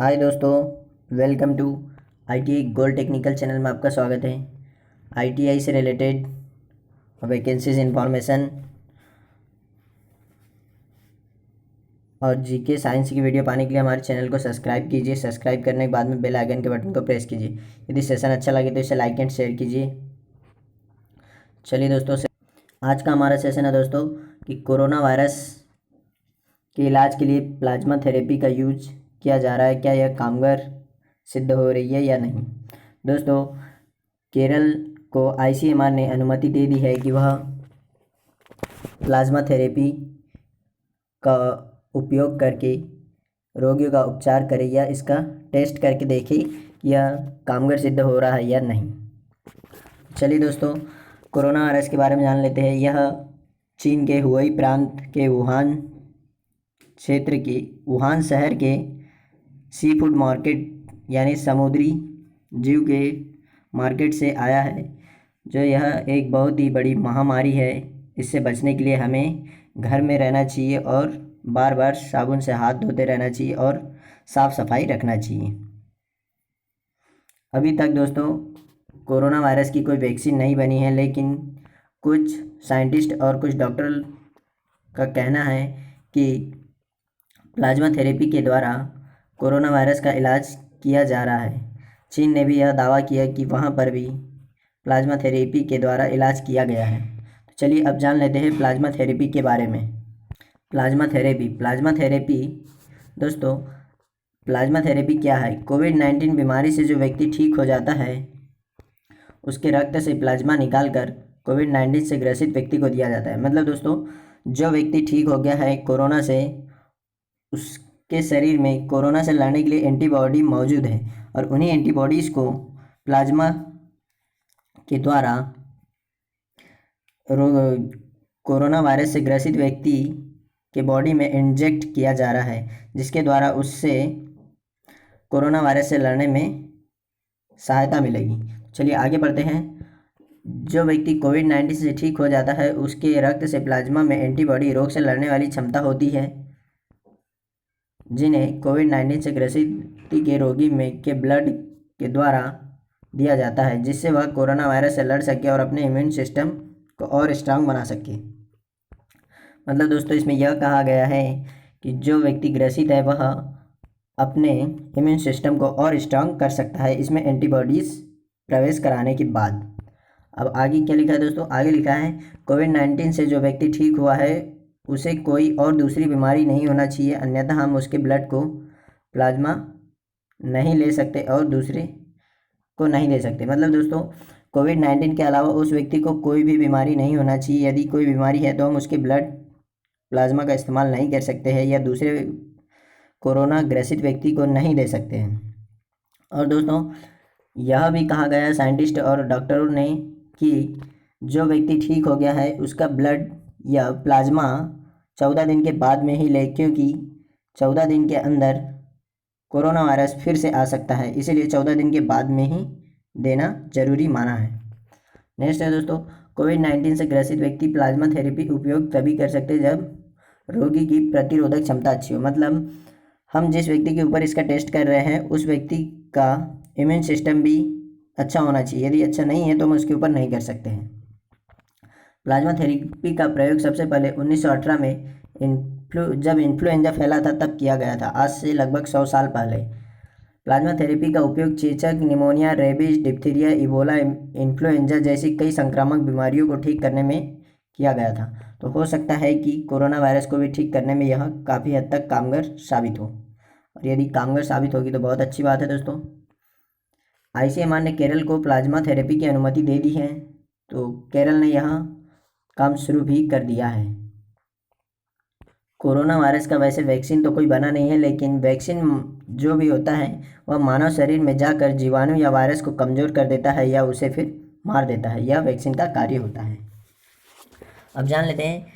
हाय दोस्तों, welcome to ITI gold technical channel में आपका स्वागत है। आईटीआई से रिलेटेड वैकेंसीज इंफॉर्मेशन और जीके साइंस की वीडियो पाने के लिए हमारे चैनल को सब्सक्राइब कीजिए। सब्सक्राइब करने के बाद में बेल आइकन के बटन को प्रेस कीजिए। यदि सेशन अच्छा लगे तो इसे लाइक एंड शेयर कीजिए। चलिए दोस्तों, आज का हमारा सेशन है दोस्तों कि कोरोना वायरस के इलाज के लिए प्लाज्मा थेरेपी का यूज किया जा रहा है, क्या यह कामगार सिद्ध हो रही है या नहीं। दोस्तों, केरल को आईसीएमआर ने अनुमति दे दी है कि वह प्लाज्मा थेरेपी का उपयोग करके रोगियों का उपचार करे या इसका टेस्ट करके देखे कि यह कामगार सिद्ध हो रहा है या नहीं। चलिए दोस्तों, कोरोना वायरस के बारे में जान लेते हैं। यह चीन के हुबई प्रांत के वुहान क्षेत्र की वुहान शहर के सी फूड मार्केट यानी समुद्री जीव के मार्केट से आया है। जो यह एक बहुत ही बड़ी महामारी है। इससे बचने के लिए हमें घर में रहना चाहिए और बार बार साबुन से हाथ धोते रहना चाहिए और साफ़ सफाई रखना चाहिए। अभी तक दोस्तों कोरोना वायरस की कोई वैक्सीन नहीं बनी है, लेकिन कुछ साइंटिस्ट और कुछ डॉक्टर का कहना है कि प्लाज्मा थेरेपी के द्वारा कोरोना वायरस का इलाज किया जा रहा है। चीन ने भी यह दावा किया कि वहाँ पर भी प्लाज्मा थेरेपी के द्वारा इलाज किया गया है। तो चलिए अब जान लेते हैं प्लाज्मा थेरेपी के बारे में। प्लाज्मा थेरेपी दोस्तों, प्लाज्मा थेरेपी क्या है। कोविड-19 बीमारी से जो व्यक्ति ठीक हो जाता है उसके रक्त से प्लाज्मा निकालकर कोविड-19 से ग्रसित व्यक्ति को दिया जाता है। मतलब दोस्तों, जो व्यक्ति ठीक हो गया है कोरोना से, उसके शरीर में कोरोना से लड़ने के लिए एंटीबॉडी मौजूद है और उन्हीं एंटीबॉडीज़ को प्लाज्मा के द्वारा कोरोना वायरस से ग्रसित व्यक्ति के बॉडी में इंजेक्ट किया जा रहा है, जिसके द्वारा उससे कोरोना वायरस से लड़ने में सहायता मिलेगी। चलिए आगे बढ़ते हैं। जो व्यक्ति कोविड-19 से ठीक हो जाता है उसके रक्त से प्लाज्मा में एंटीबॉडी रोग से लड़ने वाली क्षमता होती है, जिन्हें कोविड-19 से ग्रसित के रोगी में के ब्लड के द्वारा दिया जाता है, जिससे वह कोरोना वायरस से लड़ सके और अपने इम्यून सिस्टम को और स्ट्रांग बना सके। मतलब दोस्तों, इसमें यह कहा गया है कि जो व्यक्ति ग्रसित है वह अपने इम्यून सिस्टम को और स्ट्रांग कर सकता है इसमें एंटीबॉडीज़ प्रवेश कराने के बाद। अब आगे क्या लिखा है दोस्तों, आगे लिखा है कोविड-19 से जो व्यक्ति ठीक हुआ है उसे कोई और दूसरी बीमारी नहीं होना चाहिए, अन्यथा हम उसके ब्लड को प्लाज्मा नहीं ले सकते और दूसरे को नहीं दे सकते। मतलब दोस्तों, कोविड-19 के अलावा उस व्यक्ति को कोई भी बीमारी नहीं होना चाहिए। यदि कोई बीमारी है तो हम उसके ब्लड प्लाज्मा का इस्तेमाल नहीं कर सकते हैं या दूसरे कोरोना ग्रसित व्यक्ति को नहीं दे सकते हैं। और दोस्तों, यह भी कहा गया है साइंटिस्ट और डॉक्टरों ने कि जो व्यक्ति ठीक हो गया है उसका ब्लड या प्लाज्मा 14 दिन के बाद में ही ले, क्योंकि 14 दिन के अंदर कोरोना वायरस फिर से आ सकता है, इसीलिए 14 दिन के बाद में ही देना जरूरी माना है। नेक्स्ट है दोस्तों, कोविड-19 से ग्रसित व्यक्ति प्लाज्मा थेरेपी उपयोग तभी कर सकते हैं जब रोगी की प्रतिरोधक क्षमता अच्छी हो। मतलब हम जिस व्यक्ति के ऊपर इसका टेस्ट कर रहे हैं उस व्यक्ति का इम्यून सिस्टम भी अच्छा होना चाहिए। यदि अच्छा नहीं है तो हम उसके ऊपर नहीं कर सकते हैं। प्लाज्मा थेरेपी का प्रयोग सबसे पहले 1918 में जब इन्फ्लुएंजा फैला था तब किया गया था, आज से लगभग 100 साल पहले। प्लाज्मा थेरेपी का उपयोग चेचक, pneumonia, rabies, diphtheria, Ebola, influenza जैसी कई संक्रामक बीमारियों को ठीक करने में किया गया था। तो हो सकता है कि कोरोना वायरस को भी ठीक करने में यह काफ़ी हद तक कामगार साबित हो, और यदि कामगार साबित होगी तो बहुत अच्छी बात है दोस्तों। आईसीएमआर ने केरल को प्लाज्मा थेरेपी की अनुमति दे दी है, तो केरल ने यहाँ काम शुरू भी कर दिया है। कोरोना वायरस का वैसे वैक्सीन तो कोई बना नहीं है, लेकिन वैक्सीन जो भी होता है वह मानव शरीर में जाकर जीवाणु या वायरस को कमज़ोर कर देता है या उसे फिर मार देता है। यह वैक्सीन का कार्य होता है। अब जान लेते हैं,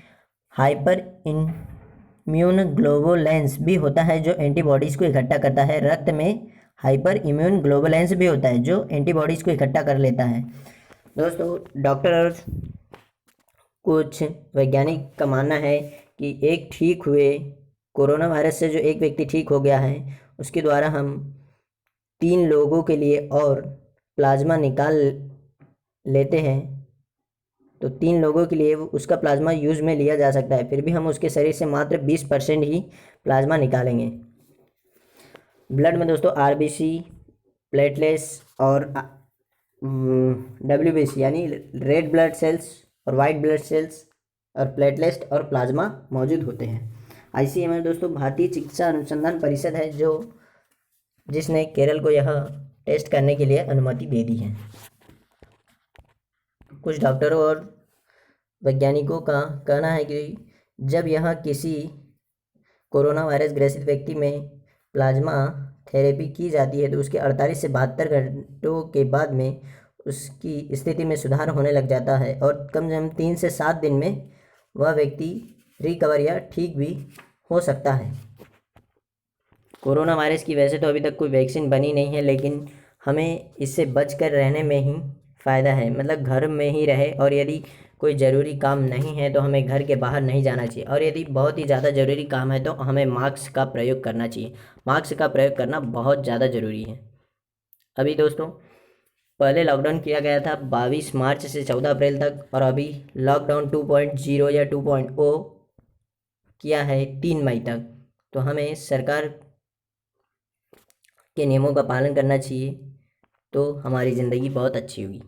हाइपर इम्यून ग्लोबुलेंस भी होता है जो एंटीबॉडीज़ को इकट्ठा करता है। रक्त में हाइपर इम्यून ग्लोबुलेंस भी होता है जो एंटीबॉडीज़ को इकट्ठा कर लेता है। दोस्तों, डॉक्टर और कुछ वैज्ञानिक का मानना है कि एक ठीक हुए कोरोना वायरस से जो एक व्यक्ति ठीक हो गया है उसके द्वारा हम 3 लोगों के लिए और प्लाज्मा निकाल लेते हैं, तो 3 लोगों के लिए उसका प्लाज्मा यूज़ में लिया जा सकता है, फिर भी हम उसके शरीर से मात्र 20% ही प्लाज्मा निकालेंगे। ब्लड में दोस्तों आरबीसी, प्लेटलेट्स और डब्ल्यूबीसी यानी रेड ब्लड सेल्स और वाइट ब्लड सेल्स और प्लेटलेट्स और प्लाज्मा मौजूद होते हैं। आईसीएमआर दोस्तों भारतीय चिकित्सा अनुसंधान परिषद है जिसने केरल को यह टेस्ट करने के लिए अनुमति दे दी है। कुछ डॉक्टरों और वैज्ञानिकों का कहना है कि जब यह किसी कोरोना वायरस ग्रसित व्यक्ति में प्लाज्मा थेरेपी की जाती है तो उसके 48 से 72 घंटों के बाद में उसकी स्थिति में सुधार होने लग जाता है और कम से कम 3 से 7 दिन में वह व्यक्ति रिकवर या ठीक भी हो सकता है। कोरोना वायरस की वजह से तो अभी तक कोई वैक्सीन बनी नहीं है, लेकिन हमें इससे बचकर रहने में ही फ़ायदा है, मतलब घर में ही रहे और यदि कोई ज़रूरी काम नहीं है तो हमें घर के बाहर नहीं जाना चाहिए और यदि बहुत ही ज़्यादा ज़रूरी काम है तो हमें मास्क का प्रयोग करना चाहिए। मास्क का प्रयोग करना बहुत ज़्यादा ज़रूरी है। अभी दोस्तों पहले लॉकडाउन किया गया था 22 मार्च से 14 अप्रैल तक और अभी लॉकडाउन 2.0 या 2.0 किया है 3 मई तक। तो हमें सरकार के नियमों का पालन करना चाहिए तो हमारी ज़िंदगी बहुत अच्छी होगी।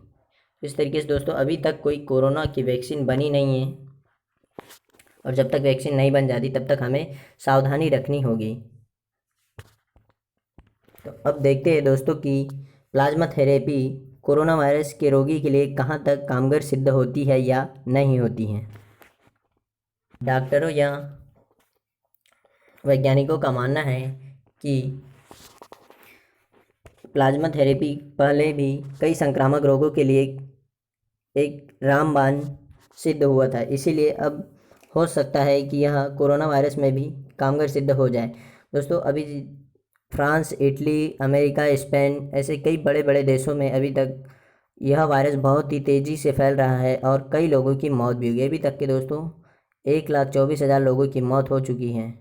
इस तरीके से दोस्तों अभी तक कोई कोरोना की वैक्सीन बनी नहीं है और जब तक वैक्सीन नहीं बन जाती तब तक हमें सावधानी रखनी होगी। तो अब देखते हैं दोस्तों कि प्लाज्मा थेरेपी कोरोना वायरस के रोगी के लिए कहाँ तक कारगर सिद्ध होती है या नहीं होती है। डॉक्टरों या वैज्ञानिकों का मानना है कि प्लाज्मा थेरेपी पहले भी कई संक्रामक रोगों के लिए एक रामबाण सिद्ध हुआ था, इसीलिए अब हो सकता है कि यह कोरोना वायरस में भी कारगर सिद्ध हो जाए। दोस्तों अभी फ्रांस, इटली, अमेरिका, स्पेन ऐसे कई बड़े बड़े देशों में अभी तक यह वायरस बहुत ही तेज़ी से फैल रहा है और कई लोगों की मौत भी हुई। अभी तक के दोस्तों 1,24,000 लोगों की मौत हो चुकी है।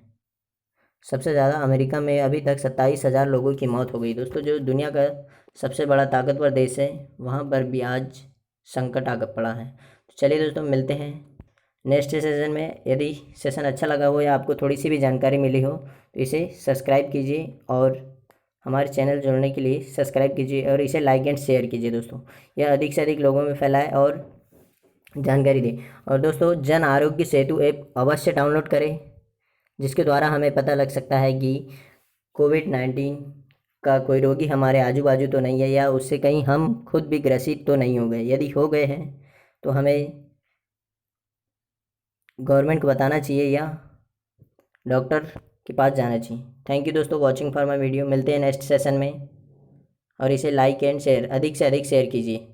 सबसे ज़्यादा अमेरिका में अभी तक 27,000 लोगों की मौत हो गई। दोस्तों जो दुनिया का सबसे बड़ा ताकतवर देश है वहाँ पर भी आज संकट आ पड़ा है। तो चलिए दोस्तों मिलते हैं नेक्स्ट सेशन में। यदि सेशन अच्छा लगा हो या आपको थोड़ी सी भी जानकारी मिली हो तो इसे सब्सक्राइब कीजिए और हमारे चैनल जुड़ने के लिए सब्सक्राइब कीजिए और इसे लाइक एंड शेयर कीजिए दोस्तों। यह अधिक से अधिक लोगों में फैलाए और जानकारी दें। और दोस्तों जन आरोग्य सेतु ऐप अवश्य डाउनलोड करें, जिसके द्वारा हमें पता लग सकता है कि कोविड-19 का कोई रोगी हमारे आजू बाजू तो नहीं है या उससे कहीं हम खुद भी ग्रसित तो नहीं हो गए। यदि हो गए हैं तो हमें गवर्नमेंट को बताना चाहिए या डॉक्टर के पास जाना चाहिए। थैंक यू दोस्तों वॉचिंग फॉर माय वीडियो। मिलते हैं नेक्स्ट सेशन में और इसे लाइक एंड शेयर अधिक से अधिक शेयर कीजिए।